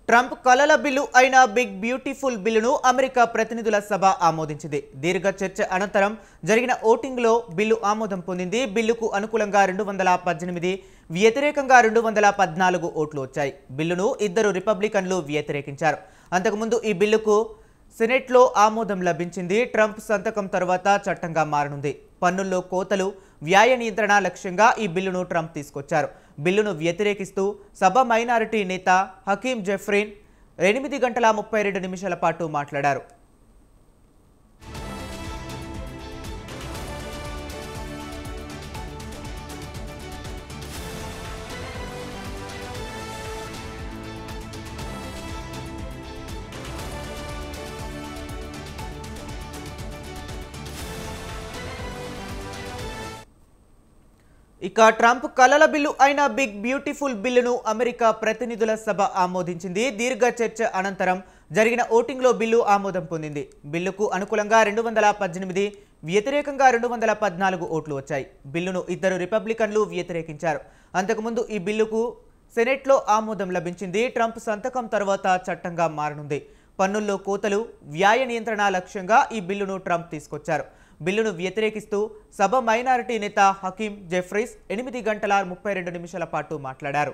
Trump కలల bill అయిన big beautiful బిల్లును అమెరికా ప్రతినిధుల సభ ఆమోదించింది. దీర్ఘ చర్చ అనంతరం జరిగిన ఓటింగ్లో బిల్లు ఆమోదం పొందింది. బిల్లుకు అనుకూలంగా 218, వ్యతిరేకంగా 214 ఓట్లు వచ్చాయి. బిల్లును ఇద్దరు రిపబ్లికన్లు వ్యతిరేకించారు. అంతకుముందు ఈ బిల్లుకు సెనెట్లో ఆమోదం లభించింది. ట్రంప్ సంతకం తర్వాత చట్టంగా మారనుంది. పన్నుల్లో కోతలు, వ్యయ నియంత్రణ లక్ష్యంగా ఈ బిల్లును ట్రంప్ తీసుకొచ్చారు. బిల్లును వ్యతిరేకిస్తూ సభ మైనారిటీ నేత హకీమ్ జెఫ్రీన్ 8 గంటల 32 నిమిషాల పాటు మాట్లాడారు. ఇక ట్రంప్ కలల బిల్లు అయిన బిగ్ బ్యూటిఫుల్ బిల్లును అమెరికా ప్రతినిధుల సభ ఆమోదించింది. దీర్ఘ చర్చ అనంతరం జరిగిన ఓటింగ్లో బిల్లు ఆమోదం పొందింది. బిల్లుకు అనుకూలంగా 218, వ్యతిరేకంగా 214 ఓట్లు వచ్చాయి. బిల్లును ఇద్దరు రిపబ్లికన్లు వ్యతిరేకించారు. అంతకుముందు ఈ బిల్లుకు సెనెట్లో ఆమోదం లభించింది. ట్రంప్ సంతకం తర్వాత చట్టంగా మారనుంది. పన్నుల్లో కోతలు, వ్యయ నియంత్రణ లక్ష్యంగా ఈ బిల్లును ట్రంప్ తీసుకొచ్చారు. బిల్లును వ్యతిరేకిస్తూ సభ మైనారిటీ నేత హకీమ్ జెఫ్రీస్ 8 గంటల 32 నిమిషాల పాటు మాట్లాడారు.